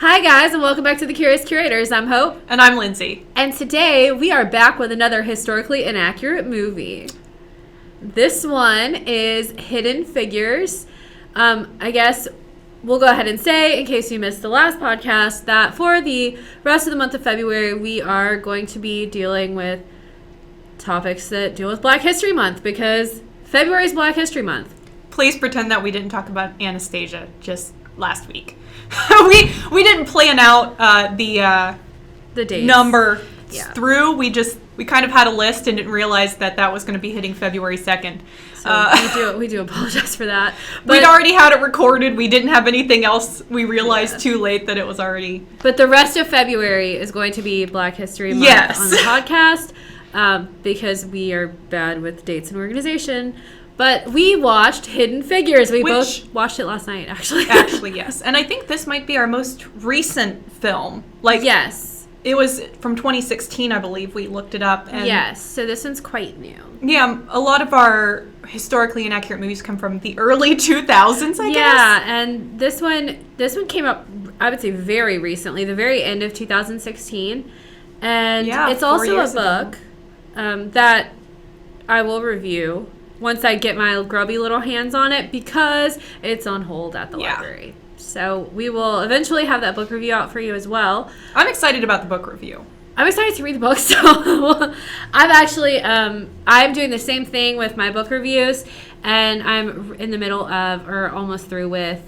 Hi guys, and welcome back to the Curious Curators. I'm Hope. And I'm Lindsay. And today we are back with another historically inaccurate movie. This one is Hidden Figures. I guess we'll go ahead and say, in case you missed the last podcast, that for the rest of the month of February, we are going to be dealing with topics that deal with Black History Month, because February is Black History Month. Please pretend that we didn't talk about Anastasia just last week. we didn't plan out the dates. Number through. We kind of had a list and didn't realize that was going to be hitting February 2nd. So we do apologize for that. But we'd already had it recorded. We didn't have anything else. We realized too late that it was already. But the rest of February is going to be Black History Month on the podcast because we are bad with dates and organization. But we watched Hidden Figures. We both watched it last night, actually. Actually, yes. And I think this might be our most recent film. Yes. It was from 2016, I believe. We looked it up. And yes, so this one's quite new. Yeah, a lot of our historically inaccurate movies come from the early 2000s, I guess. Yeah, and this one came up, I would say, very recently, the very end of 2016. And it's also a book that I will review once I get my grubby little hands on it, because it's on hold at the library. So we will eventually have that book review out for you as well. I'm excited about the book review. I'm excited to read the book, so I've actually, I'm doing the same thing with my book reviews, and I'm in the middle of, or almost through with,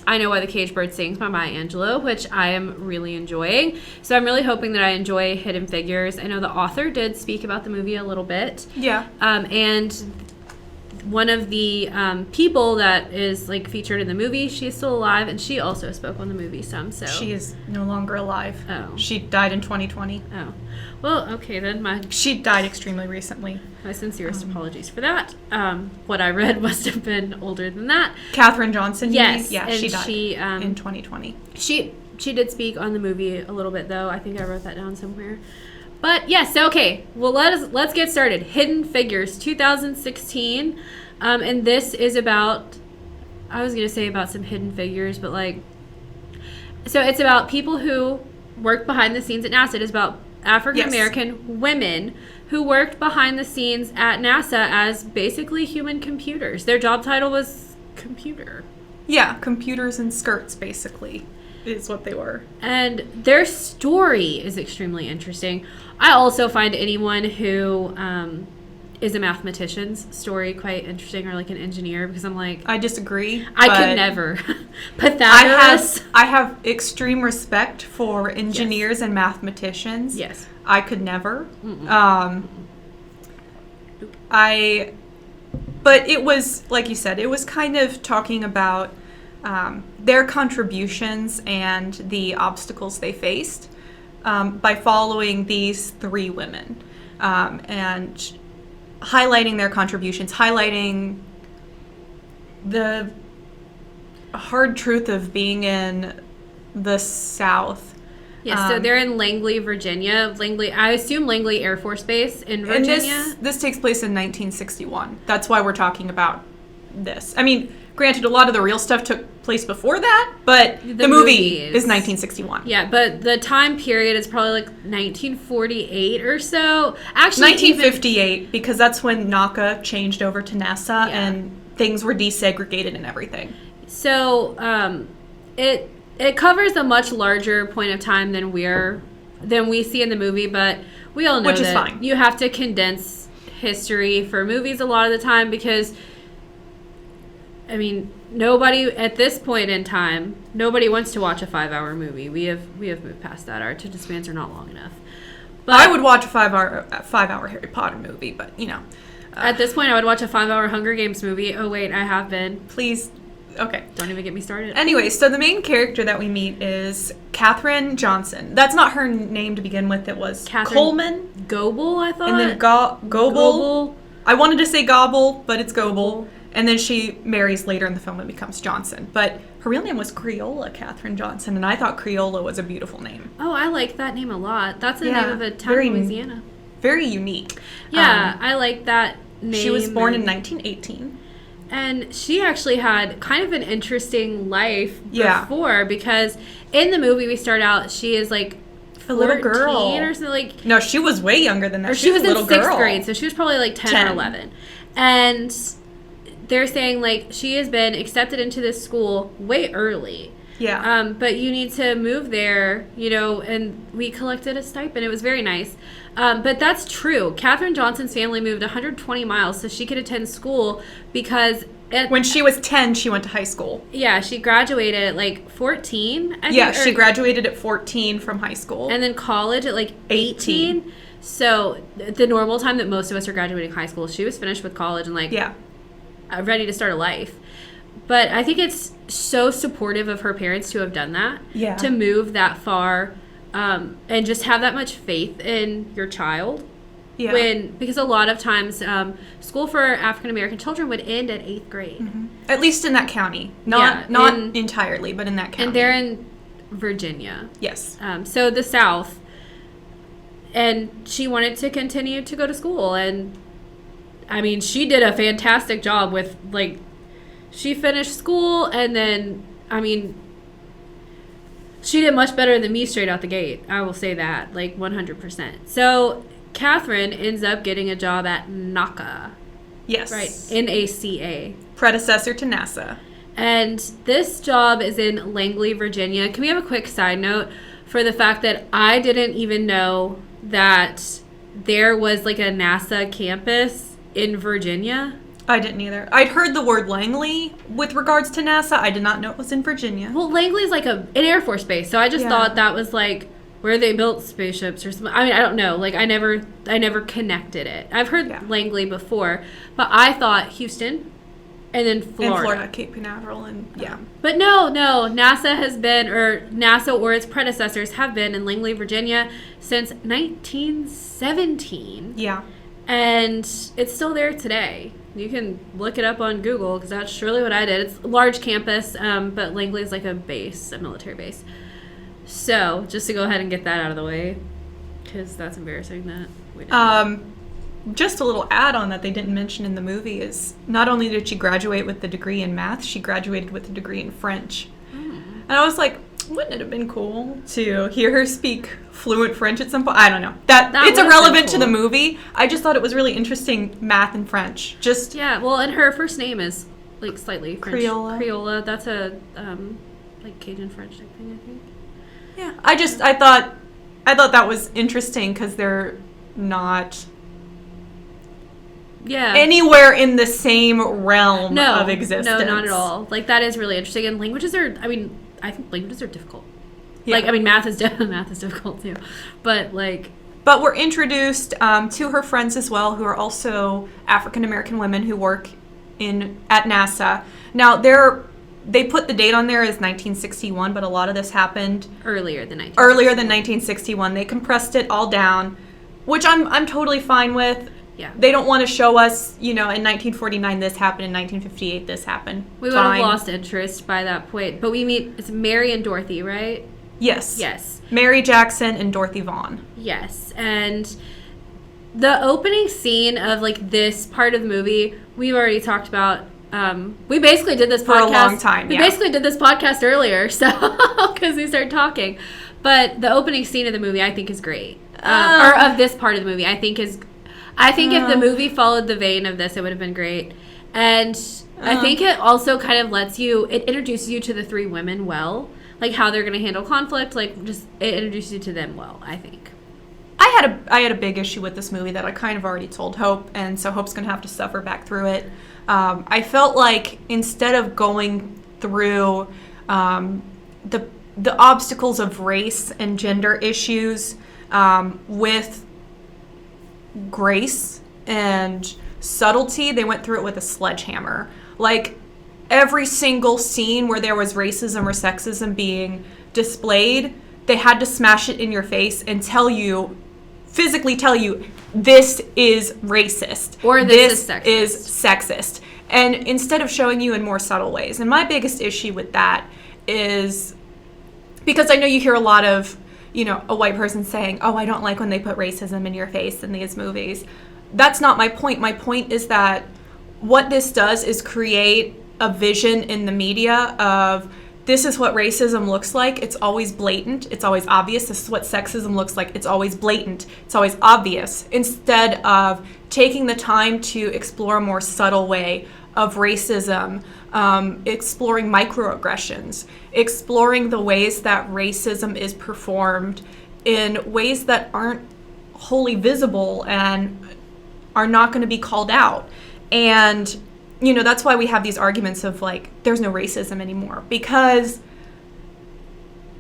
I Know Why the Caged Bird Sings by Maya Angelou, which I am really enjoying. So I'm really hoping that I enjoy Hidden Figures. I know the author did speak about the movie a little bit. Yeah. And one of the people that is featured in the movie, she's still alive, and she also spoke on the movie some. So she is no longer alive. Oh. She died in 2020. Oh. Well, okay then. She died extremely recently. My sincerest apologies for that. What I read must have been older than that. Katherine Johnson. Yes. Yeah, she died in 2020. She did speak on the movie a little bit, though. I think I wrote that down somewhere. But yes, okay. Well, let's get started. Hidden Figures, 2016, and this is about. I was gonna say about some hidden figures, but so it's about people who work behind the scenes at NASA. It is about African American women who worked behind the scenes at NASA as basically human computers. Their job title was computer. Yeah, computers and skirts, basically, is what they were. And their story is extremely interesting. I also find anyone who is a mathematician's story quite interesting, or an engineer, because I'm I disagree. I could never. Pythagoras. I have extreme respect for engineers and mathematicians. Yes. I could never. But it was, like you said, it was kind of talking about their contributions and the obstacles they faced by following these three women and highlighting their contributions, highlighting the hard truth of being in the South. Yes, so they're in Langley, Virginia. I assume Langley Air Force Base in Virginia. And this takes place in 1961. That's why we're talking about this. I mean, granted, a lot of the real stuff took place before that, but the movie is 1961. Yeah, but the time period is probably 1948 or so. Actually, 1958, because that's when NACA changed over to NASA and things were desegregated and everything. So it covers a much larger point of time than we see in the movie, but we all know that fine. You have to condense history for movies a lot of the time, because I mean, nobody at this point in time, nobody wants to watch a 5-hour movie. We have moved past that. Our attention spans are not long enough. But I would watch a 5-hour Harry Potter movie, but at this point, I would watch a 5-hour Hunger Games movie. Oh wait, I have been. Please. Okay. Don't even get me started. Anyway, so the main character that we meet is Katherine Johnson. That's not her name to begin with. It was Catherine Coleman. Goebel, I thought. And then Goebel. I wanted to say Gobble, but it's Goebel. And then she marries later in the film and becomes Johnson. But her real name was Creola Katherine Johnson, and I thought Creola was a beautiful name. Oh, I like that name a lot. That's the name of a town in Louisiana. Very unique. Yeah, I like that name. She was born in 1918. And she actually had kind of an interesting life Yeah. before, because in the movie we start out, she is like A little girl. or something, like, No, she was way younger than that. or she was a little in 6th girl. grade, so she was probably like 10 or 11. And they're saying, like, she has been accepted into this school way early. Yeah. But you need to move there, and we collected a stipend. It was very nice. But that's true. Katherine Johnson's family moved 120 miles so she could attend school because... When she was 10, she went to high school. Yeah, she graduated at like 14, I Yeah, think, she graduated at 14 from high school. and then college at like 18. So the normal time that most of us are graduating high school, she was finished with college and like ready to start a life. But I think it's so supportive of her parents to have done that, to move that far, and just have that much faith in your child. Yeah. Because a lot of times school for African American children would end at 8th grade. Mm-hmm. At least in that county. Not entirely, but in that county. And they're in Virginia. Yes. So the South. And she wanted to continue to go to school. And, I mean, she did a fantastic job with, like, she finished school and then, I mean, she did much better than me straight out the gate. I will say that, like, 100%. So Katherine ends up getting a job at NACA. Yes. Right. NACA. Predecessor to NASA. And this job is in Langley, Virginia. Can we have a quick side note for the fact that I didn't even know that there was like a NASA campus in Virginia? I didn't either. I'd heard the word Langley with regards to NASA. I did not know it was in Virginia. Well, Langley is like an Air Force base, so I just thought that was like where they built spaceships or something. I mean, I don't know. Like, I never connected it. I've heard Langley before, but I thought Houston and then Florida. And Florida, Cape Canaveral, and But no, NASA has been, or NASA or its predecessors have been in Langley, Virginia since 1917. Yeah. And it's still there today. You can look it up on Google because that's surely what I did. It's a large campus, but Langley is like a base, a military base. So, just to go ahead and get that out of the way, because that's embarrassing that we didn't. Just a little add-on that they didn't mention in the movie is not only did she graduate with the degree in math, she graduated with a degree in French. And I was like, wouldn't it have been cool to hear her speak fluent French at some point? I don't know. That it's irrelevant to the movie. I just thought it was really interesting, math and French. And her first name is like slightly French. Creola. That's a like Cajun French thing, I think. Yeah. I thought that was interesting because they're not anywhere in the same realm of existence. No, not at all. Like, that is really interesting. And languages are, I think languages are difficult. Yeah. Like, math is difficult too. But we're introduced to her friends as well, who are also African American women who work at NASA. Now, they put the date on there as 1961, but a lot of this happened earlier than 1961. They compressed it all down, which I'm totally fine with. Yeah. They don't want to show us, in 1949 this happened, in 1958 this happened. We would have lost interest by that point. But we meet, it's Mary and Dorothy, right? Yes. Yes. Mary Jackson and Dorothy Vaughn. Yes. And the opening scene of, like, this part of the movie, we've already talked about. We basically did this podcast. For a long time, We basically did this podcast earlier, so, because we started talking. But the opening scene of the movie, I think, is great. Or of this part of the movie, I think if the movie followed the vein of this, it would have been great. And I think it also kind of it introduces you to the three women well. Like, how they're going to handle conflict. Like, just, it introduces you to them well, I think. I had a big issue with this movie that I kind of already told Hope, and so Hope's going to have to suffer back through it. I felt like instead of going through the obstacles of race and gender issues with grace and subtlety, they went through it with a sledgehammer. Like, every single scene where there was racism or sexism being displayed, they had to smash it in your face and physically tell you, this is racist. Or this is sexist. And instead of showing you in more subtle ways. And my biggest issue with that is, because I know you hear a lot of, a white person saying, oh, I don't like when they put racism in your face in these movies. That's not my point. My point is that what this does is create a vision in the media of this is what racism looks like. It's always blatant. It's always obvious. This is what sexism looks like. It's always blatant. It's always obvious. Instead of taking the time to explore a more subtle way of racism, exploring microaggressions, exploring the ways that racism is performed in ways that aren't wholly visible and are not going to be called out. And that's why we have these arguments of like, there's no racism anymore because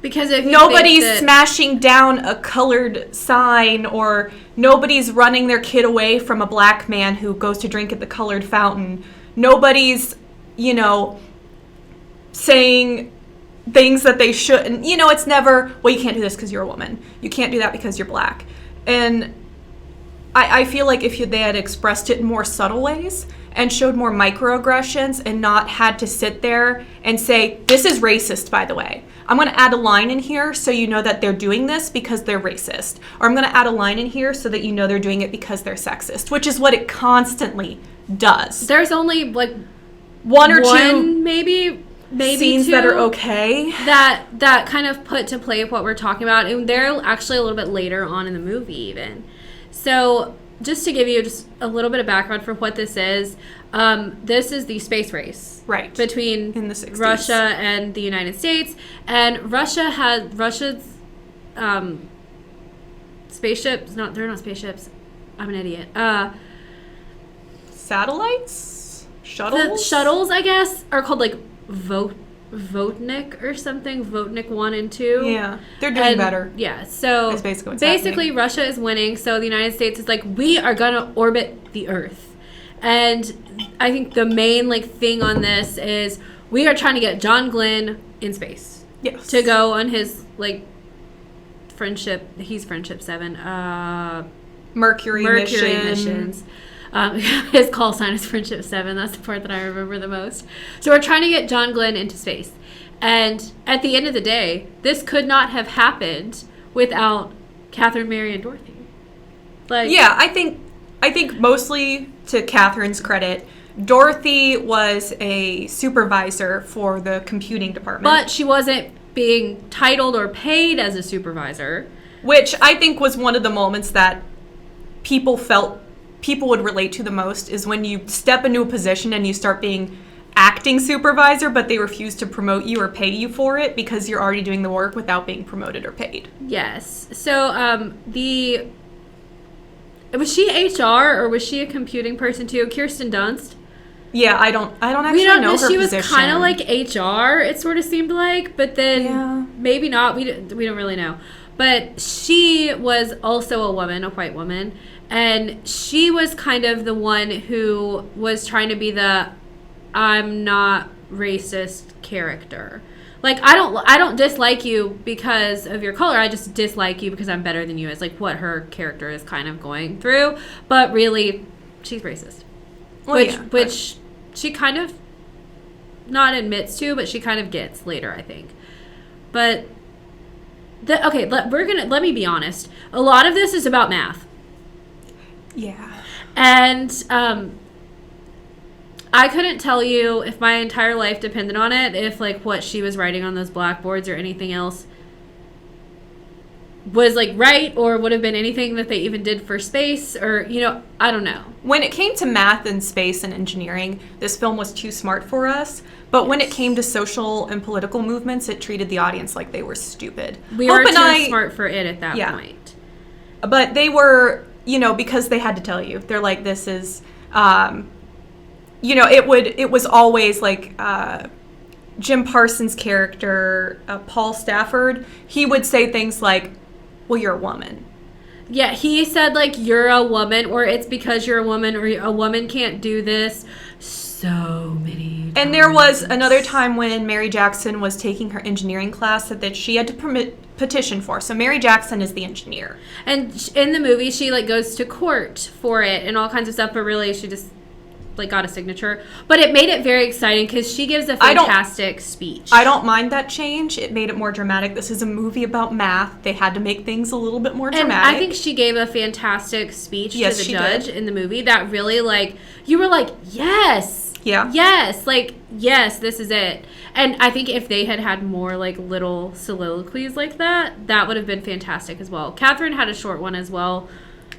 if nobody's smashing down a colored sign, or nobody's running their kid away from a black man who goes to drink at the colored fountain. Nobody's, saying things that they shouldn't. It's never, well, you can't do this because you're a woman. You can't do that because you're black. And I feel like if they had expressed it in more subtle ways and showed more microaggressions and not had to sit there and say, this is racist, by the way. I'm going to add a line in here so you know that they're doing this because they're racist. Or I'm going to add a line in here so that you know they're doing it because they're sexist, which is what it constantly does. There's only like one or two maybe scenes two that are okay. That kind of put to play what we're talking about. And they're actually a little bit later on in the movie even. So just to give you just a little bit of background for what this is the space race, right, between in the 60s. Russia and the United States. And Russia's spaceships, they're not spaceships. I'm an idiot. Satellites? Shuttles? The shuttles, I guess, are called like Votnik or something. Votnik 1 and 2. Yeah, they're doing better. Yeah, so that's basically what's happening. Russia is winning, so the United States is like, we are going to orbit the Earth. And I think the main thing on this is we are trying to get John Glenn in space. Yes. To go on his he's Friendship 7. Mercury missions. His call sign is Friendship 7. That's the part that I remember the most. So we're trying to get John Glenn into space. And at the end of the day, this could not have happened without Catherine, Mary, and Dorothy. Yeah, I think mostly to Catherine's credit, Dorothy was a supervisor for the computing department. But she wasn't being titled or paid as a supervisor. Which I think was one of the moments that people would relate to the most, is when you step into a position and you start being acting supervisor, but they refuse to promote you or pay you for it because you're already doing the work without being promoted or paid. Yes. So was she HR or was she a computing person too? Kirsten Dunst? Yeah, I don't actually know her she position. Was kind of like HR, it sort of seemed like, but then maybe not. We don't really know. But she was also a woman, a white woman, and she was kind of the one who was trying to be the I'm not racist character. I don't dislike you because of your color. I just dislike you because I'm better than you. Is what her character is kind of going through. But really, she's racist. Which she kind of not admits to, but she kind of gets later, I think. But let me be honest. A lot of this is about math. Yeah. And I couldn't tell you if my entire life depended on it, if what she was writing on those blackboards or anything else was right, or would have been anything that they even did for space, or I don't know. When it came to math and space and engineering, this film was too smart for us. But when it came to social and political movements, it treated the audience like they were stupid. We were too smart for it at that point. But they were, because they had to tell you. They're like, this is, it was always Jim Parsons' character, Paul Stafford, he would say things like, well, you're a woman. Yeah, he said, you're a woman, or it's because you're a woman, or a woman can't do this so many times. And there was another time when Mary Jackson was taking her engineering class that she had to petition for. So Mary Jackson is the engineer. And in the movie, she, goes to court for it and all kinds of stuff, but really she just, like got a signature. But it made it very exciting because she gives a fantastic speech. I don't mind that change. It made it more dramatic. This is a movie about math. They had to make things a little bit more dramatic. And I think she gave a fantastic speech to the judge in the movie that really, like, you were like, yes. Yeah. Yes. Like, yes, this is it. And I think if they had more, like, little soliloquies like that, that would have been fantastic as well. Katherine had a short one as well.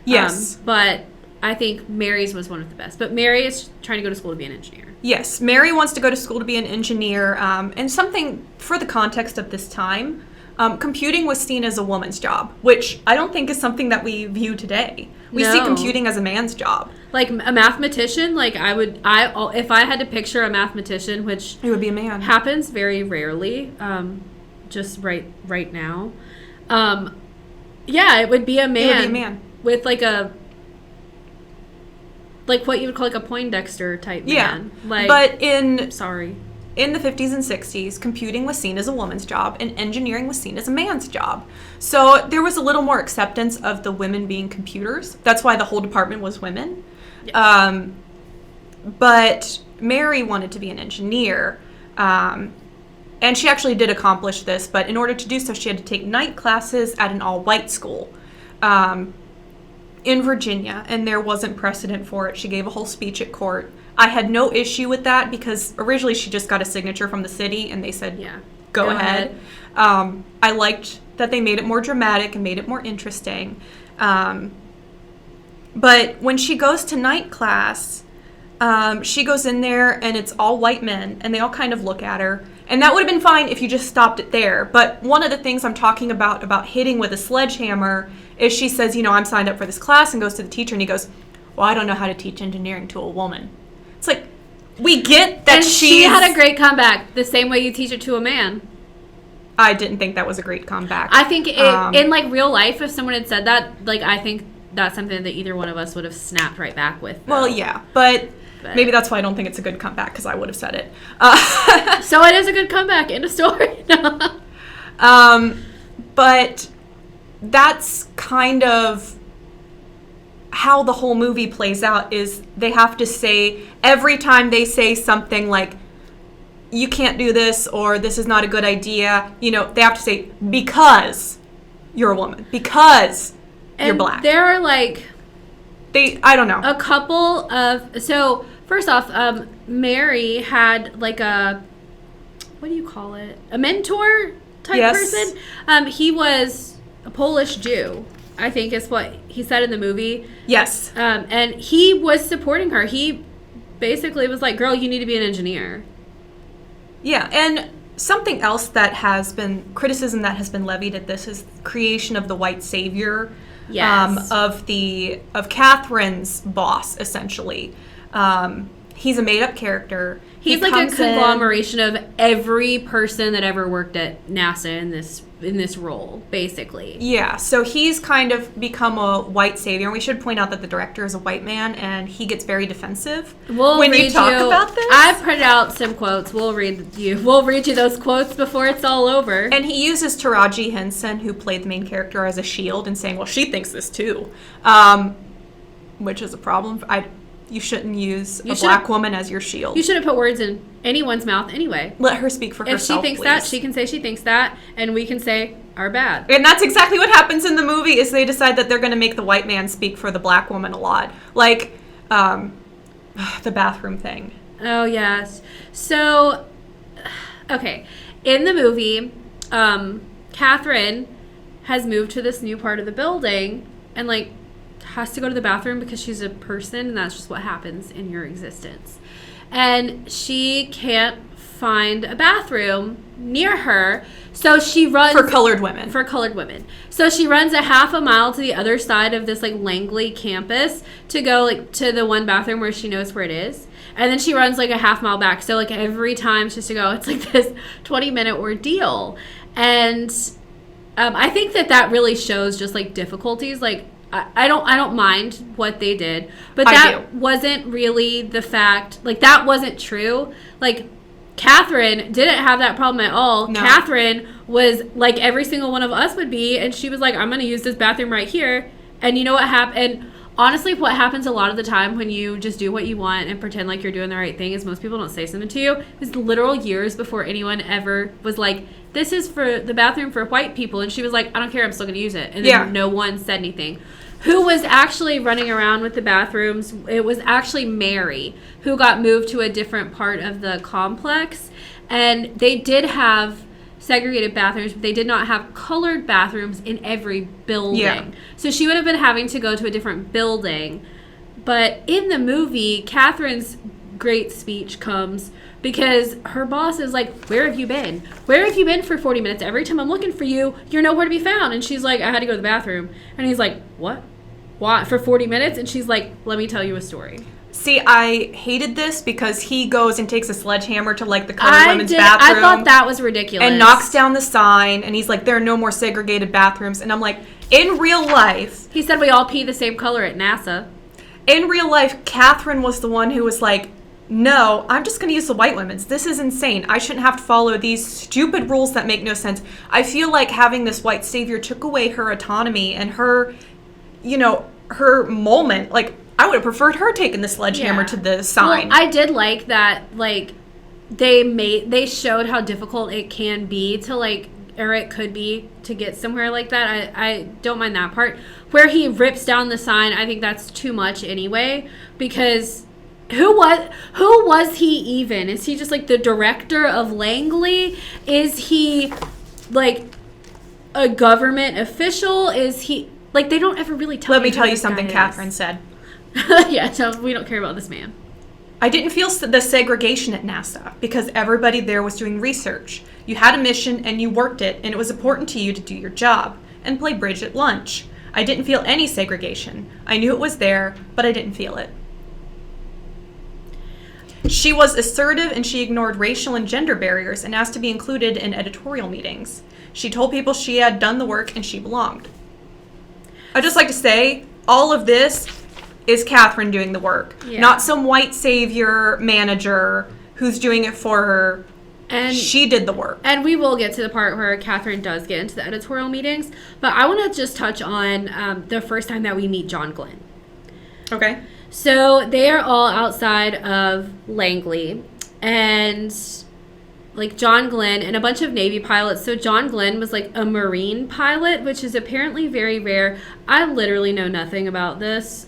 Yes. But I think Mary's was one of the best. But Mary is trying to go to school to be an engineer. Yes. Mary wants to go to school to be an engineer. And something for the context of this time, computing was seen as a woman's job, which I don't think is something that we view today. We see computing as a man's job. Like a mathematician, like if I had to picture a mathematician, which it would be a man, happens very rarely, just right now. Yeah, it would be a man. It would be a man with like what you would call like a Poindexter type man. Yeah, like, but in the 50s and 60s, computing was seen as a woman's job and engineering was seen as a man's job. So there was a little more acceptance of the women being computers. That's why the whole department was women. Yeah. But Mary wanted to be an engineer. And she actually did accomplish this, but in order to do so, she had to take night classes at an all-white school in Virginia, and there wasn't precedent for it. She gave a whole speech at court. I had no issue with that because originally she just got a signature from the city and they said, go ahead. I liked that they made it more dramatic and made it more interesting. But when she goes to night class, she goes in there and it's all white men and they all kind of look at her. And that would have been fine if you just stopped it there. But one of the things I'm talking about hitting with a sledgehammer is she says, I'm signed up for this class, and goes to the teacher and he goes, well, I don't know how to teach engineering to a woman. It's like, we get that she had a great comeback, the same way you teach it to a man. I didn't think that was a great comeback. I think in like real life, if someone had said that, like I think that's something that either one of us would have snapped right back with. Though. Well, yeah, but maybe that's why I don't think it's a good comeback, because I would have said it. So it is a good comeback in a story. But that's kind of how the whole movie plays out, is they have to say, every time they say something like, you can't do this, or this is not a good idea, they have to say, because you're a woman, because you're black. There are like... I don't know. A couple of... So, first off, Mary had like a... What do you call it? A mentor type person? He was a Polish Jew, I think is what he said in the movie. Yes. And he was supporting her. He basically was like, girl, you need to be an engineer. Yeah, and something else that has been... criticism that has been levied at this is creation of the white savior. Yes. Of Catherine's boss, essentially. He's a made-up character. He's like a conglomeration of every person that ever worked at NASA in this role, basically. Yeah, so he's kind of become a white savior. And we should point out that the director is a white man, and he gets very defensive when you talk about this. I printed out some quotes. We'll read you those quotes before it's all over. And he uses Taraji Henson, who played the main character, as a shield, and saying, well, she thinks this too, which is a problem. You shouldn't use a black woman as your shield. You shouldn't put words in anyone's mouth anyway. Let her speak for herself, If she thinks please. that, she can say she thinks that, and we can say are bad. And that's exactly what happens in the movie, is they decide that they're going to make the white man speak for the black woman a lot. Like, the bathroom thing. Oh, yes. So, okay. In the movie, Katherine has moved to this new part of the building and, like, has to go to the bathroom because she's a person, and that's just what happens in your existence. And she can't find a bathroom near her, so she runs... For colored women. So she runs a half a mile to the other side of this, like, Langley campus to go, like, to the one bathroom where she knows where it is. And then she runs, like, a half mile back. So, like, every time she has to go, it's, like, this 20-minute ordeal. And I think that really shows just, like, difficulties, like... I don't mind what they did, but that wasn't really the fact. Like, that wasn't true. Like, Katherine didn't have that problem at all. No. Katherine was like every single one of us would be, and she was like, I'm going to use this bathroom right here. And you know what happened? And honestly, what happens a lot of the time when you just do what you want and pretend like you're doing the right thing is most people don't say something to you. It's literal years before anyone ever was like, this is for the bathroom for white people. And she was like, I don't care, I'm still going to use it. And then no one said anything. Who was actually running around with the bathrooms? It was actually Mary, who got moved to a different part of the complex. And they did have segregated bathrooms, but they did not have colored bathrooms in every building. Yeah. So she would have been having to go to a different building. But in the movie, Catherine's great speech comes because her boss is like, where have you been? Where have you been for 40 minutes? Every time I'm looking for you, you're nowhere to be found. And she's like, I had to go to the bathroom. And he's like, what? Why? For 40 minutes? And she's like, let me tell you a story. See, I hated this because he goes and takes a sledgehammer to, like, the colored women's bathroom. I thought that was ridiculous. And knocks down the sign, and he's like, there are no more segregated bathrooms. And I'm like, in real life... He said we all pee the same color at NASA. In real life, Katherine was the one who was like, no, I'm just going to use the white women's. This is insane. I shouldn't have to follow these stupid rules that make no sense. I feel like having this white savior took away her autonomy and her, you know, her moment. Like, I would have preferred her taking the sledgehammer to the sign. Well, I did like that, like, they showed how difficult it can be to, like, or it could be to get somewhere like that. I don't mind that part. Where he rips down the sign, I think that's too much anyway, because who was he even? Is he just, like, the director of Langley? Is he, like, a government official? Is he, like, they don't ever really tell Let me tell you something Katherine said. Yeah, so we don't care about this man. I didn't feel the segregation at NASA because everybody there was doing research. You had a mission and you worked it, and it was important to you to do your job and play bridge at lunch. I didn't feel any segregation. I knew it was there, but I didn't feel it. She was assertive and she ignored racial and gender barriers and asked to be included in editorial meetings. She told people she had done the work and she belonged. I'd just like to say, all of this is Katherine doing the work, not some white savior manager who's doing it for her. And she did the work. And we will get to the part where Katherine does get into the editorial meetings, but I want to just touch on the first time that we meet John Glenn. Okay. So they are all outside of Langley, and like John Glenn and a bunch of Navy pilots. So John Glenn was like a Marine pilot, which is apparently very rare. I literally know nothing about this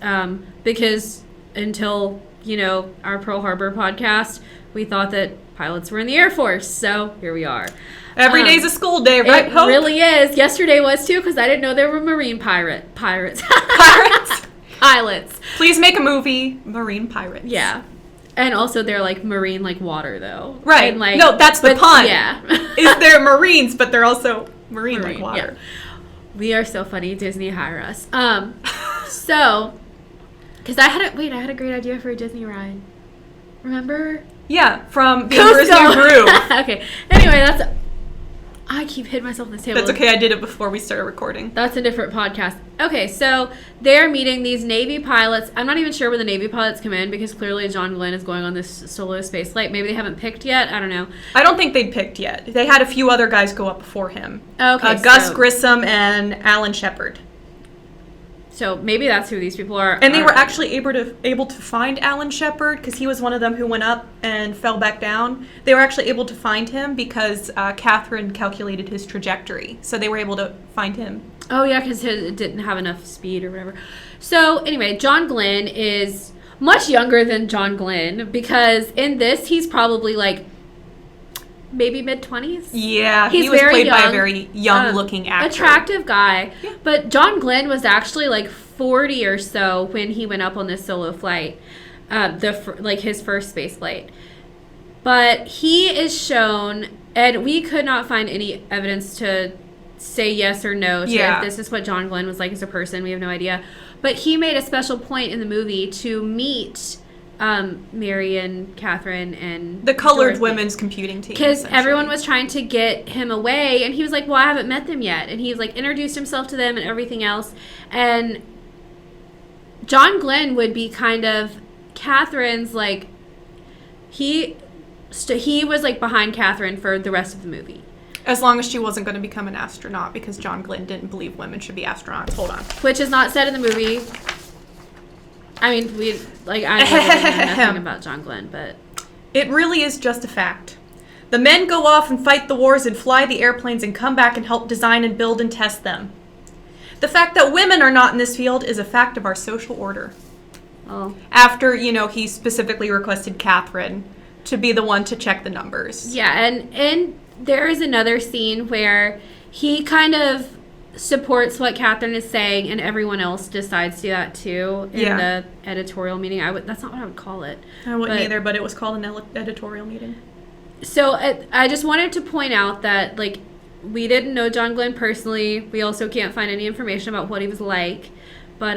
because until, you know, our Pearl Harbor podcast, we thought that pilots were in the Air Force. So here we are. Every day's a school day, right? It really is. Yesterday was too, because I didn't know there were Marine pirates. Pirates? Pilots. Please make a movie, Marine Pirates. Yeah. And also they're like marine like water though. Right. And like, no, that's the pun. Yeah. Is they're Marines, but they're also marine like water. Yeah. We are so funny. Disney, hire us. So, because I had a great idea for a Disney ride. Remember? Yeah, from the Emperor's New Groove. Okay. Anyway, I keep hitting myself on this table. That's okay. I did it before we started recording. That's a different podcast. Okay, so they're meeting these Navy pilots. I'm not even sure where the Navy pilots come in because clearly John Glenn is going on this solo space flight. Maybe they haven't picked yet. I don't know. I don't think they'd picked yet. They had a few other guys go up before him. Okay, Gus Grissom and Alan Shepard. So maybe that's who these people are. And they were actually able to find Alan Shepard because he was one of them who went up and fell back down. They were actually able to find him because Katherine calculated his trajectory. So they were able to find him. Oh, yeah, because it didn't have enough speed or whatever. So anyway, John Glenn is much younger than John Glenn because in this, he's probably like maybe mid-20s. Yeah, he was played by a very young-looking actor. Attractive guy. Yeah. But John Glenn was actually like 40 or so when he went up on this solo flight, his first space flight. But he is shown, and we could not find any evidence to say yes or no to if this is what John Glenn was like as a person. We have no idea. But he made a special point in the movie to meet Mary and Katherine and the colored women's computing team, because everyone was trying to get him away, and he was like, well, I haven't met them yet, and he like introduced himself to them and everything else. And John Glenn would be kind of Katherine's like he was like behind Katherine for the rest of the movie. As long as she wasn't going to become an astronaut, because John Glenn didn't believe women should be astronauts. Hold on. Which is not said in the movie. I mean, I know nothing about John Glenn, but it really is just a fact. The men go off and fight the wars and fly the airplanes and come back and help design and build and test them. The fact that women are not in this field is a fact of our social order. oh, After, he specifically requested Katherine to be the one to check the numbers. yeah, and there is another scene where he kind of supports what Katherine is saying, and everyone else decides to do that too in the editorial meeting. That's not what I would call it. I wouldn't either, but it was called an editorial meeting. So I just wanted to point out that, like, we didn't know John Glenn personally. We also can't find any information about what he was like, but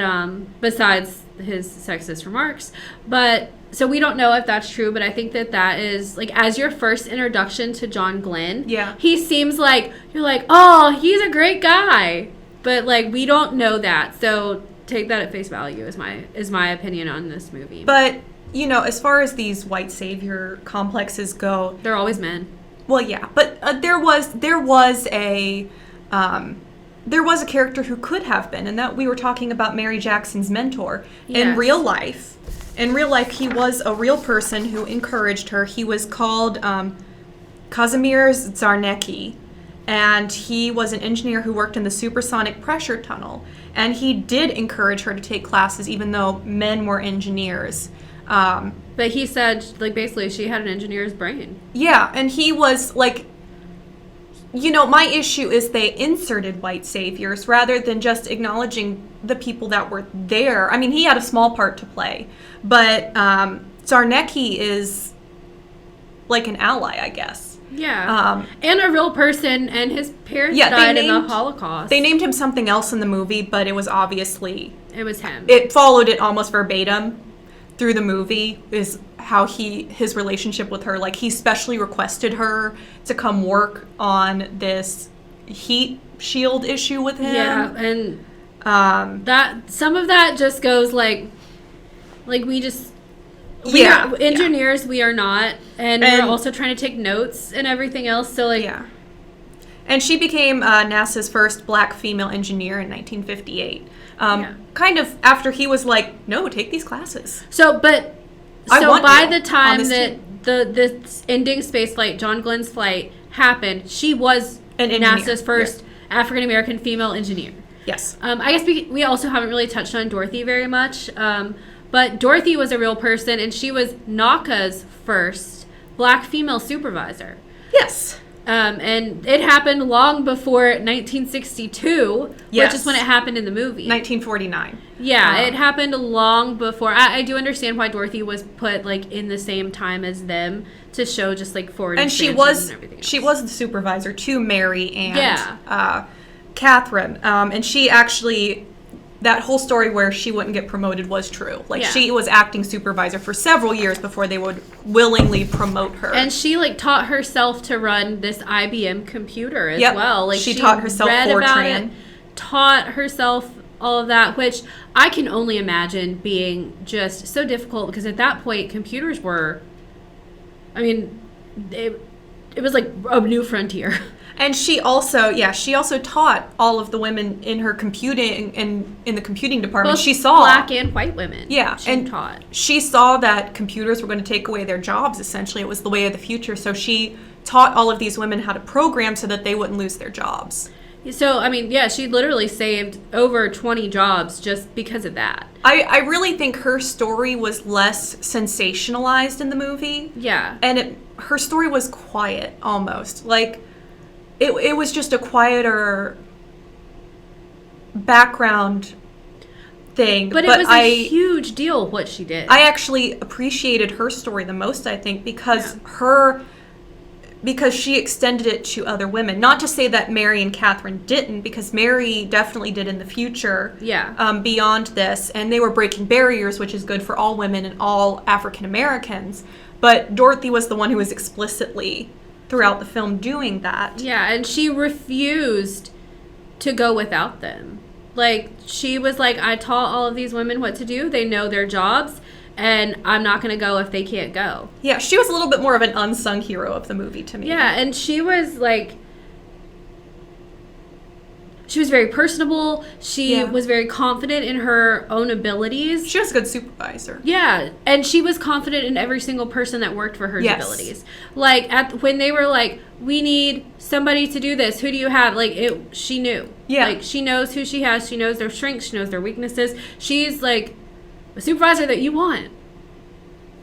besides his sexist remarks. But so we don't know if that's true, but I think that is, like, as your first introduction to John Glenn, he seems like, you're like, oh, he's a great guy. But, like, we don't know that. So take that at face value is my opinion on this movie. But, as far as these white savior complexes go, they're always men. Well, yeah, but there was a character who could have been, and that we were talking about Mary Jackson's mentor. Yes. In real life, he was a real person who encouraged her. He was called Kazimierz Czarnecki, and he was an engineer who worked in the supersonic pressure tunnel. And he did encourage her to take classes, even though men were engineers. But he said, like, basically she had an engineer's brain. Yeah, and he was, like, my issue is they inserted white saviors rather than just acknowledging the people that were there. I mean, he had a small part to play, but Czarnecki is, like, an ally, I guess. Yeah. And a real person, and his parents died in the Holocaust. They named him something else in the movie, but it was obviously... It was him. It followed it almost verbatim through the movie, is how his relationship with her, like, he specially requested her to come work on this heat shield issue with him. Yeah, and that some of that just goes like we just... engineers, we are not, and we're also trying to take notes and everything else, so, like... Yeah. And she became NASA's first black female engineer in 1958. Kind of after he was like, no, take these classes. So by the time that the ending space flight, John Glenn's flight, happened, she was NASA's first African-American female engineer. Yes. I guess we also haven't really touched on Dorothy very much, but Dorothy was a real person, and she was NACA's first black female supervisor. Yes. And it happened long before 1962, which is when it happened in the movie. 1949. Yeah, it happened long before. I do understand why Dorothy was put, like, in the same time as them to show just, like, forward and expansion and everything else. She was the supervisor to Mary and Katherine. And she actually... That whole story where she wouldn't get promoted was true. Like, she was acting supervisor for several years before they would willingly promote her. And she, like, taught herself to run this IBM computer as well. Like, she taught herself Fortran. Taught herself all of that, which I can only imagine being just so difficult, because at that point, computers were... I mean, it was like a new frontier. And she also taught all of the women in her computing and in the computing department. Both she saw black and white women. Yeah, she taught. She saw that computers were going to take away their jobs. Essentially, it was the way of the future. So she taught all of these women how to program so that they wouldn't lose their jobs. So, I mean, yeah, she literally saved over 20 jobs just because of that. I really think her story was less sensationalized in the movie. Yeah. And her story was quiet, almost. Like, it was just a quieter background thing. But it was a huge deal what she did. I actually appreciated her story the most, I think, because she extended it to other women. Not to say that Mary and Katherine didn't, because Mary definitely did in the future. Yeah. Beyond this, and they were breaking barriers, which is good for all women and all African Americans. But Dorothy was the one who was explicitly throughout the film doing that. Yeah, and she refused to go without them. Like, she was like, I taught all of these women what to do. They know their jobs, and I'm not going to go if they can't go. Yeah, she was a little bit more of an unsung hero of the movie to me. Yeah, and she was like... she was very personable. She was very confident in her own abilities. She was a good supervisor. Yeah, and she was confident in every single person that worked for her abilities. Like, when they were like, we need somebody to do this, who do you have? Like, she knew. Yeah. Like, she knows who she has. She knows their strengths. She knows their weaknesses. She's, like, a supervisor that you want.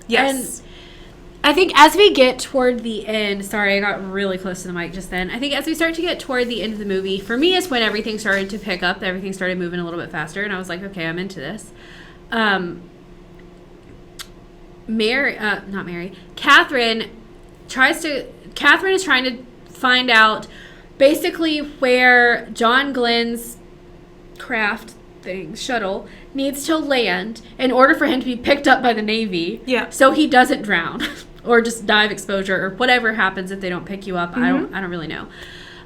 Yes. And I think as we get toward the end, sorry, I got really close to the mic just then. I think as we start to get toward the end of the movie, for me, is when everything started to pick up. Everything started moving a little bit faster, and I was like, okay, I'm into this. Katherine is trying to find out basically where John Glenn's craft shuttle needs to land in order for him to be picked up by the Navy. Yeah. So he doesn't drown or just die of exposure or whatever happens if they don't pick you up. Mm-hmm. I don't really know.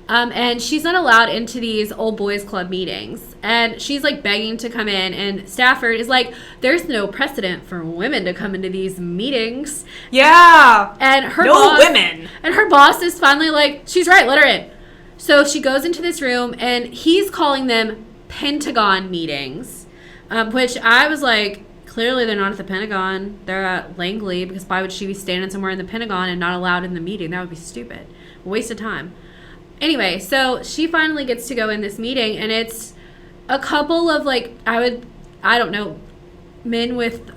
And she's not allowed into these old boys club meetings. And she's like begging to come in. And Stafford is like, there's no precedent for women to come into these meetings. Yeah. And her women. And her boss is finally like, she's right, let her in. So she goes into this room and he's calling them Pentagon meetings, which I was like, clearly they're not at the Pentagon. They're at Langley, because why would she be standing somewhere in the Pentagon and not allowed in the meeting? That would be stupid. A waste of time. Anyway, so she finally gets to go in this meeting, and it's a couple of, like, I don't know, men with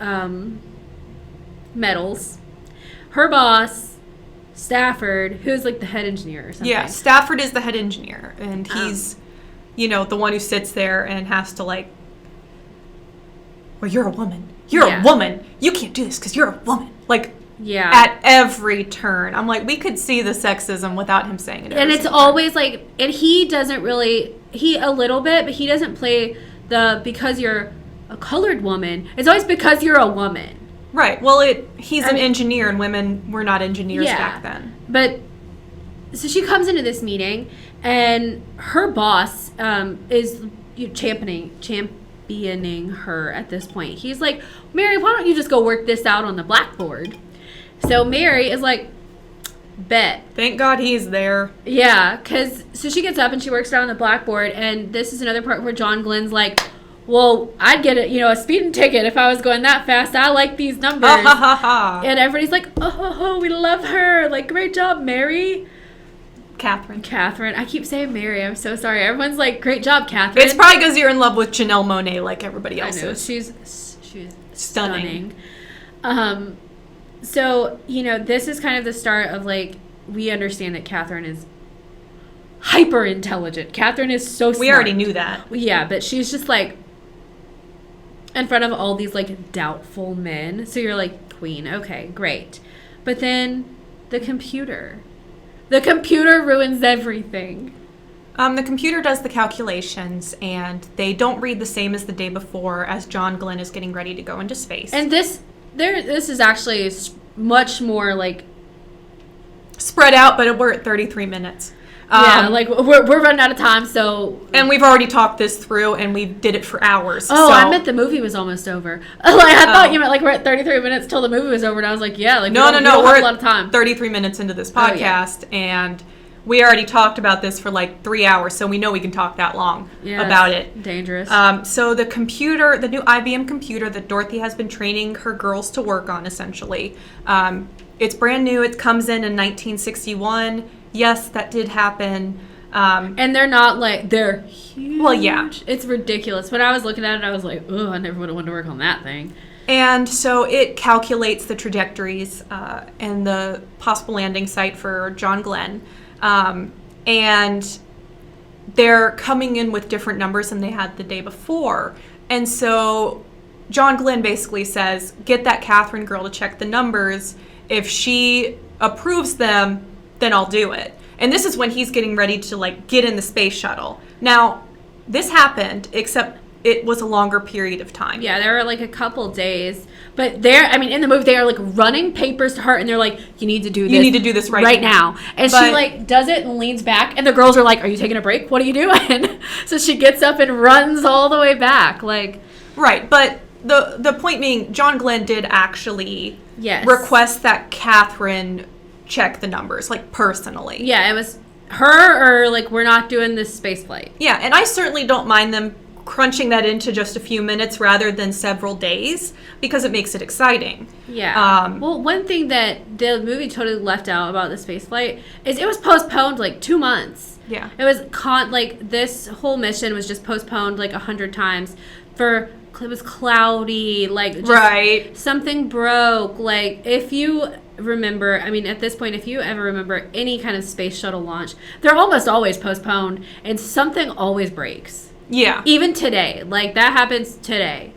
medals. Her boss, Stafford, who's like the head engineer or something. Yeah, Stafford is the head engineer, and he's, the one who sits there and has to, like, well, you're a woman. You're a woman. You can't do this because you're a woman. Like, at every turn. I'm like, we could see the sexism without him saying it. And it's always like, and he doesn't really, a little bit, but he doesn't play because you're a colored woman. It's always because you're a woman. Right. Well, he's an engineer, and women were not engineers back then. But, so she comes into this meeting, and her boss is championing her at this point. He's like, Mary, why don't you just go work this out on the blackboard? So Mary is like, bet. Thank God he's there. Yeah, so she gets up and she works it out on the blackboard, and this is another part where John Glenn's like, well, I'd get a speeding ticket if I was going that fast. I like these numbers. And everybody's like, oh, we love her. Like, great job, Mary. Katherine. I keep saying Mary. I'm so sorry. Everyone's like, great job, Katherine. It's probably because you're in love with Janelle Monáe like everybody else is. She's stunning. So, this is kind of the start of, like, we understand that Katherine is hyper intelligent. Katherine is so smart. We already knew that. Yeah, but she's just, like, in front of all these, like, doubtful men. So you're like, queen. Okay, great. But then the computer ruins everything. The computer does the calculations, and they don't read the same as the day before as John Glenn is getting ready to go into space. And this is actually much more, like, spread out, but we're at 33 minutes. Like, we're running out of time, so... And we've already talked this through, and we did it for hours. Oh, so. I meant the movie was almost over. Like, I thought you meant, like, we're at 33 minutes till the movie was over, and I was like, yeah, like, no, we don't we're have a lot of time. 33 minutes into this podcast, and we already talked about this for, like, 3 hours, so we know we can talk that long about it. Dangerous. So the computer, the new IBM computer that Dorothy has been training her girls to work on, essentially, it's brand new. It comes in 1961. Yes, that did happen. And they're not, like, they're huge. Well, yeah. It's ridiculous. When I was looking at it, I was like, oh, I never would have wanted to work on that thing. And so it calculates the trajectories and the possible landing site for John Glenn. And they're coming in with different numbers than they had the day before. And so John Glenn basically says, get that Katherine girl to check the numbers. If she approves them, then I'll do it. And this is when he's getting ready to, like, get in the space shuttle. Now, this happened, except it was a longer period of time. Yeah, there were, like, a couple days. But in the movie, they are, like, running papers to her, and they're like, you need to do this. You need to do this right now. And she, like, does it and leans back, and the girls are like, are you taking a break? What are you doing? So she gets up and runs all the way back. Like, right, but the point being, John Glenn did actually request that Katherine check the numbers, like, personally. Yeah, it was her, or like, we're not doing this space flight. Yeah, and I certainly don't mind them crunching that into just a few minutes rather than several days, because it makes it exciting. Yeah. Well, one thing that the movie totally left out about the space flight is it was postponed like 2 months. Yeah. It was this whole mission was just postponed like 100 times it was cloudy, like just right. Something broke. Like, if you remember, I mean, at this point, if you ever remember any kind of space shuttle launch, they're almost always postponed and something always breaks. Yeah. Even today. Like, that happens today.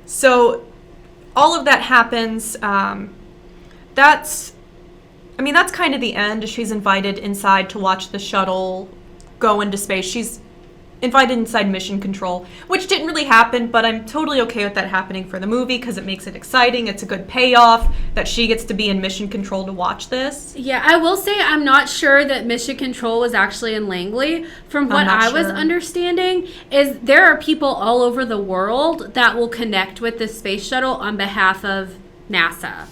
So all of that happens. That's kind of the end. She's invited inside to watch the shuttle go into space. She's invited inside mission control, which didn't really happen, but I'm totally okay with that happening for the movie because it makes it exciting. It's a good payoff that she gets to be in mission control to watch this. Yeah, I will say I'm not sure that mission control was actually in Langley. From what I was understanding, is there are people all over the world that will connect with the space shuttle on behalf of NASA.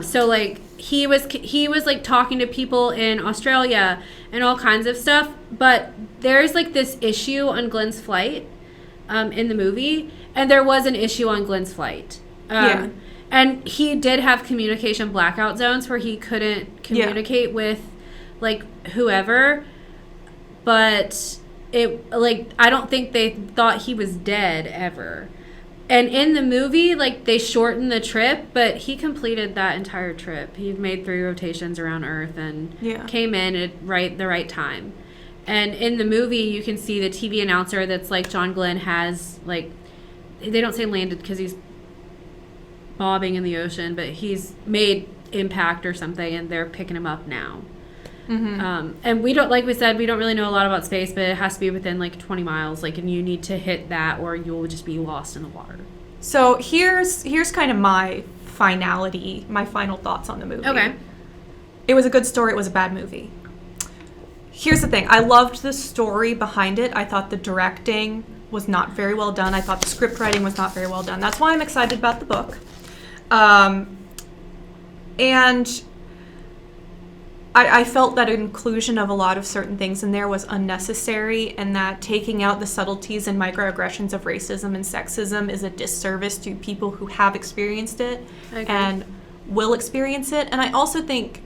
So like he was like talking to people in Australia and all kinds of stuff, but there's like this issue on Glenn's flight in the movie, and there was an issue on Glenn's flight. And he did have communication blackout zones where he couldn't communicate with like whoever, but it like I don't think they thought he was dead ever. And in the movie, like, they shortened the trip, but he completed that entire trip. He made 3 rotations around Earth and came in at the right time. And in the movie, you can see the TV announcer that's like John Glenn has, like, they don't say landed because he's bobbing in the ocean, but he's made impact or something, and they're picking him up now. Mm-hmm. And we don't, like we said, we don't really know a lot about space, but it has to be within like 20 miles, like, and you need to hit that or you'll just be lost in the water. So here's kind of my final thoughts on the movie. Okay. It was a good story. It was a bad movie. Here's the thing. I loved the story behind it. I thought the directing was not very well done. I thought the script writing was not very well done. That's why I'm excited about the book. And I felt that inclusion of a lot of certain things in there was unnecessary, and that taking out the subtleties and microaggressions of racism and sexism is a disservice to people who have experienced it and will experience it. And I also think,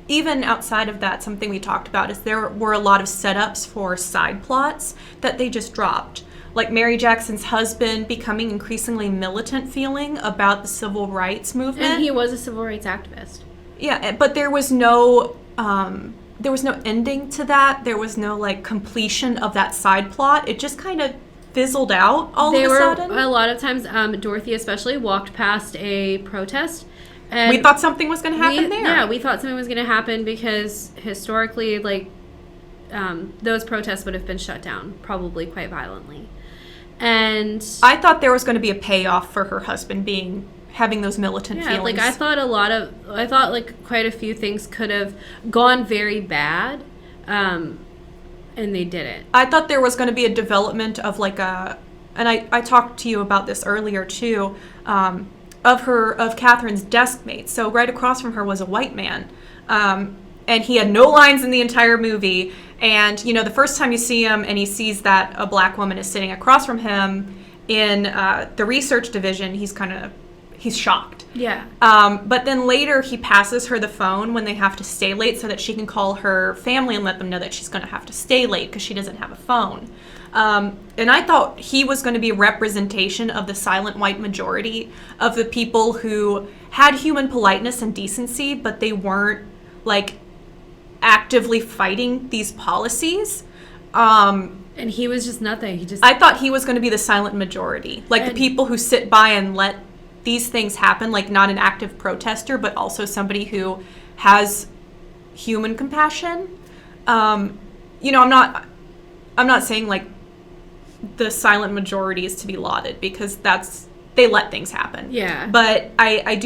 even outside of that, something we talked about is there were a lot of setups for side plots that they just dropped. Like Mary Jackson's husband becoming increasingly militant feeling about the civil rights movement. And he was a civil rights activist. Yeah, but there was no ending to that. There was no like completion of that side plot. It just kind of fizzled out all of a sudden. A lot of times, Dorothy especially walked past a protest. And we thought something was going to happen there. Yeah, we thought something was going to happen because historically, like, those protests would have been shut down, probably quite violently. And I thought there was going to be a payoff for her husband having those militant feelings. Like I thought like quite a few things could have gone very bad, and they didn't. I thought there was going to be a development of like and I talked to you about this earlier too, of Catherine's desk mate. So right across from her was a white man, and he had no lines in the entire movie. And you know, the first time you see him and he sees that a black woman is sitting across from him in the research division, he's shocked. Yeah. But then later he passes her the phone when they have to stay late so that she can call her family and let them know that she's going to have to stay late because she doesn't have a phone. And I thought he was going to be a representation of the silent white majority of the people who had human politeness and decency, but they weren't like actively fighting these policies. And he was just nothing. I thought he was going to be the silent majority, like the people who sit by and let these things happen, like not an active protester, but also somebody who has human compassion. You know, I'm not saying like the silent majority is to be lauded, because they let things happen. Yeah. But I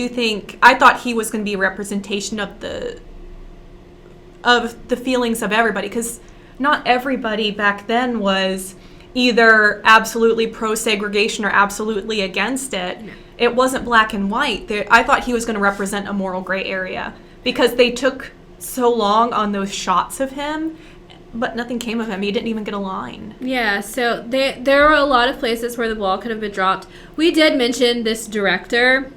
thought he was going to be a representation of the feelings of everybody, because not everybody back then was either absolutely pro-segregation or absolutely against it. No. It wasn't black and white. I thought he was going to represent a moral gray area, because they took so long on those shots of him, but nothing came of him. He didn't even get a line. Yeah, so there were a lot of places where the ball could have been dropped. We did mention this director.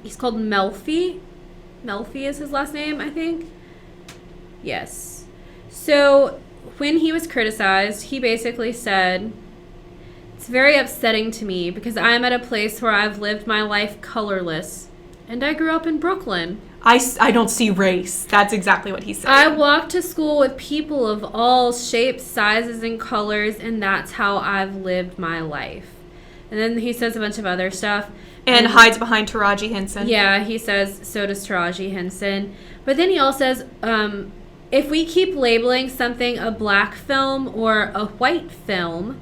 He's called Melfi. Melfi is his last name, I think. Yes. So when he was criticized, he basically said, "It's very upsetting to me because I'm at a place where I've lived my life colorless, and I grew up in Brooklyn. I don't see race." That's exactly what he said. I walked to school with people of all shapes, sizes, and colors, and that's how I've lived my life." And then he says a bunch of other stuff. And hides behind Taraji Henson. Yeah, he says, so does Taraji Henson. But then he also says, if we keep labeling something a black film or a white film,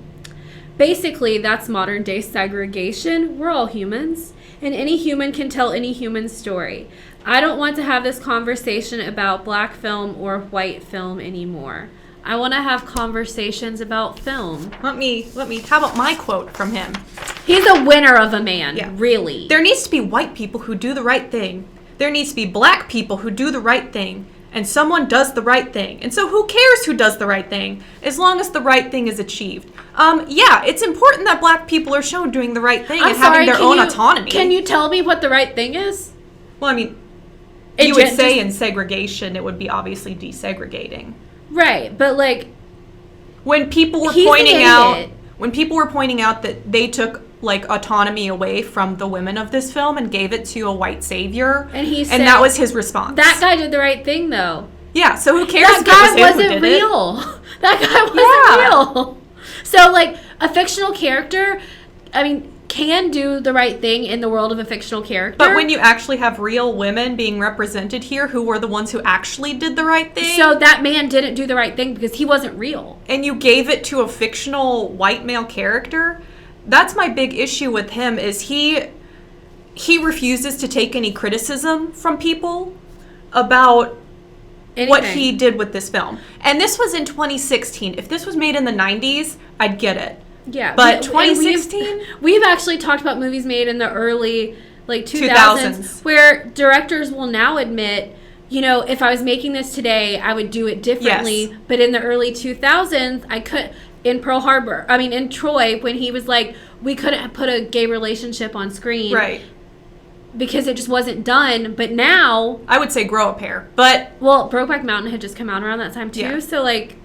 basically that's modern day segregation. We're all humans, and any human can tell any human story. I don't want to have this conversation about black film or white film anymore. I want to have conversations about film. Let me, how about my quote from him? He's a winner of a man, really. There needs to be white people who do the right thing. There needs to be black people who do the right thing. And someone does the right thing. And so who cares who does the right thing, as long as the right thing is achieved? Yeah, it's important that black people are shown doing the right thing and having their own autonomy. Can you tell me what the right thing is? Well, I mean, you would say in segregation, it would be obviously desegregating. Right, but like, when people were pointing out that they took like autonomy away from the women of this film and gave it to a white savior, and that was his response. That guy did the right thing, though. Yeah, so who cares? That guy wasn't real. That guy wasn't real. So like a fictional character, I mean, can do the right thing in the world of a fictional character. But when you actually have real women being represented here who were the ones who actually did the right thing. So that man didn't do the right thing because he wasn't real. And you gave it to a fictional white male character. That's my big issue with him, is he refuses to take any criticism from people about what he did with this film. And this was in 2016. If this was made in the 90s, I'd get it. Yeah, but 2016? We've actually talked about movies made in the early, like, 2000s, where directors will now admit, you know, if I was making this today, I would do it differently. Yes. But in the early 2000s, I could, in in Troy, when he was like, we couldn't put a gay relationship on screen. Right. Because it just wasn't done. But now... I would say grow a pair, but... Well, Brokeback Mountain had just come out around that time, too. Yeah. So, like...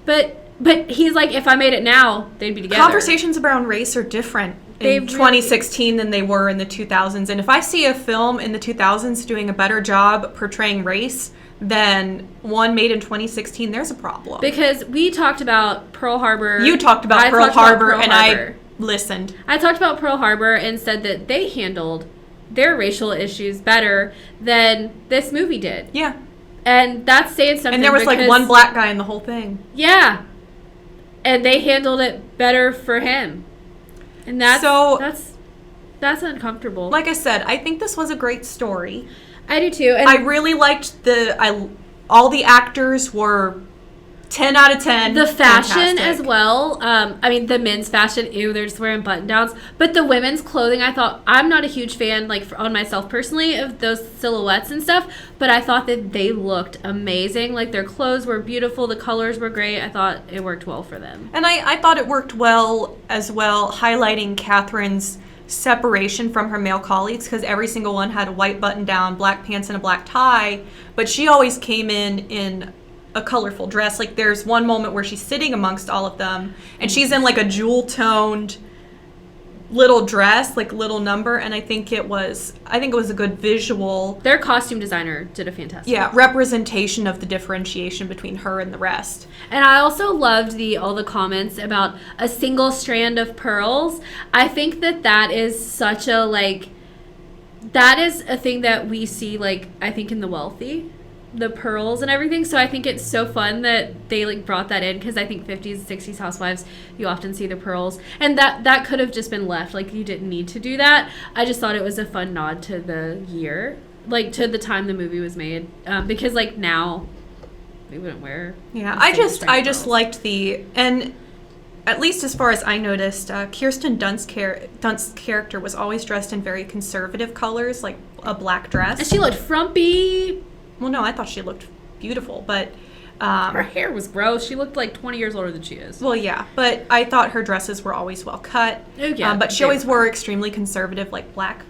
But he's like, if I made it now, they'd be together. Conversations around race are different in 2016 than they were in the 2000s. And if I see a film in the 2000s doing a better job portraying race than one made in 2016, there's a problem. Because we talked about Pearl Harbor. You talked about Pearl Harbor, and I listened. I talked about Pearl Harbor and said that they handled their racial issues better than this movie did. Yeah. And that's saying something. And there was like one black guy in the whole thing. Yeah. And they handled it better for him. And that's uncomfortable. Like I said, I think this was a great story. I do too. And I really liked all the actors were 10 out of 10. The fashion as well. The men's fashion, ew, they're just wearing button-downs. But the women's clothing, I thought, I'm not a huge fan, like, on myself personally, of those silhouettes and stuff. But I thought that they looked amazing. Like, their clothes were beautiful. The colors were great. I thought it worked well for them. And I thought it worked well as well, highlighting Katherine's separation from her male colleagues, because every single one had a white button-down, black pants, and a black tie. But she always came in a colorful dress. Like, there's one moment where she's sitting amongst all of them and she's in like a jewel toned little dress, like little number, and I think it was a good visual. Their costume designer did a fantastic job. Representation of the differentiation between her and the rest. And I also loved all the comments about a single strand of pearls. I think that is such a, like, that is a thing that we see, like, I think in the wealthy, the pearls and everything. So I think it's so fun that they, like, brought that in, because I think 50s and 60s housewives, you often see the pearls, and that could have just been left. Like, you didn't need to do that. I just thought it was a fun nod to the year, like, to the time the movie was made, because, like, now we wouldn't wear. Yeah, I just liked and at least as far as I noticed, Kirsten Dunst's character was always dressed in very conservative colors, like a black dress. And she looked frumpy. Well, no, I thought she looked beautiful, but her hair was gross. She looked like 20 years older than she is. Well, yeah, but I thought her dresses were always well cut. Oh, yeah. But she always wore extremely conservative, like, black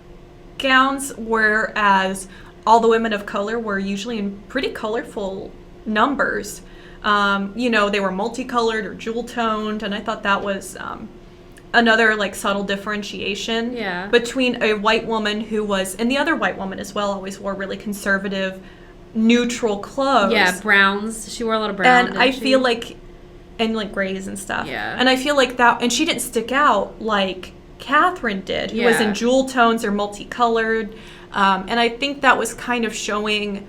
gowns, whereas all the women of color were usually in pretty colorful numbers. You know, they were multicolored or jewel-toned, and I thought that was another, like, subtle differentiation between a white woman who was, and the other white woman as well, always wore really conservative, neutral clothes. Yeah, browns. She wore a lot of brown. And I feel like, and like grays and stuff. Yeah. And I feel like that, and she didn't stick out like Katherine did, who was in jewel tones or multicolored. And I think that was kind of showing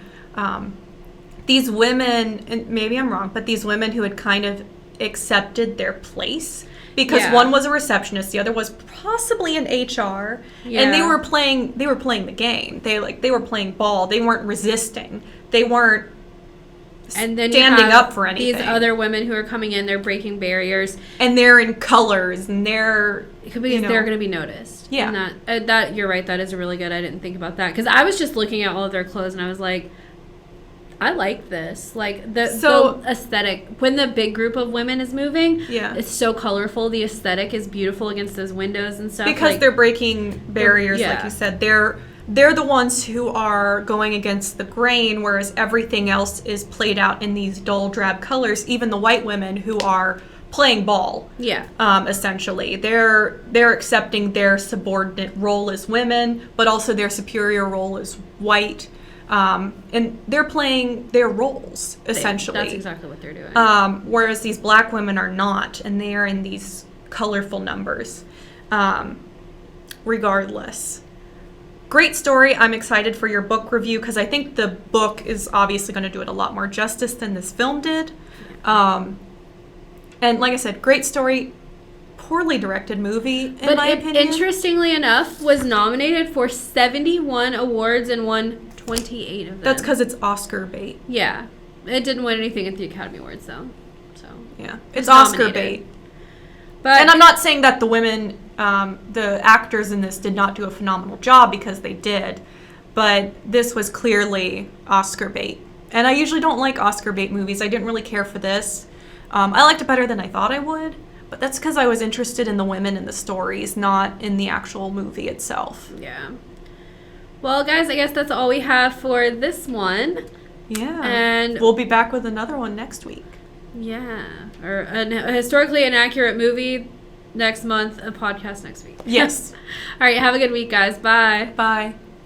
these women, and maybe I'm wrong, but these women who had kind of accepted their place. Because one was a receptionist, the other was possibly an HR, and they were playing the game. They were playing ball. They weren't resisting. They weren't standing up for anything. These other women who are coming in, they're breaking barriers, and they're in colors, and they're they're going to be noticed. Yeah, and that you're right. That is really good. I didn't think about that because I was just looking at all of their clothes, and I was like, I like this. Like, the aesthetic. When the big group of women is moving, it's so colorful. The aesthetic is beautiful against those windows and stuff. Because they're breaking barriers, like you said. They're the ones who are going against the grain, whereas everything else is played out in these dull, drab colors. Even the white women who are playing ball, essentially. They're accepting their subordinate role as women, but also their superior role as white. And they're playing their roles, essentially. That's exactly what they're doing. Whereas these black women are not, and they are in these colorful numbers. Regardless. Great story. I'm excited for your book review, because I think the book is obviously going to do it a lot more justice than this film did. And like I said, great story. Poorly directed movie, in my opinion. Interestingly enough, was nominated for 71 awards and won 28 of them. That's because it's Oscar bait. Yeah. It didn't win anything at the Academy Awards, though. So yeah. It's Oscar bait. And I'm not saying that the women, the actors in this did not do a phenomenal job, because they did. But this was clearly Oscar bait. And I usually don't like Oscar bait movies. I didn't really care for this. I liked it better than I thought I would. But that's because I was interested in the women and the stories, not in the actual movie itself. Yeah. Well, guys, I guess that's all we have for this one. Yeah. And we'll be back with another one next week. Yeah. Or a historically inaccurate movie next month, a podcast next week. Yes. All right. Have a good week, guys. Bye. Bye.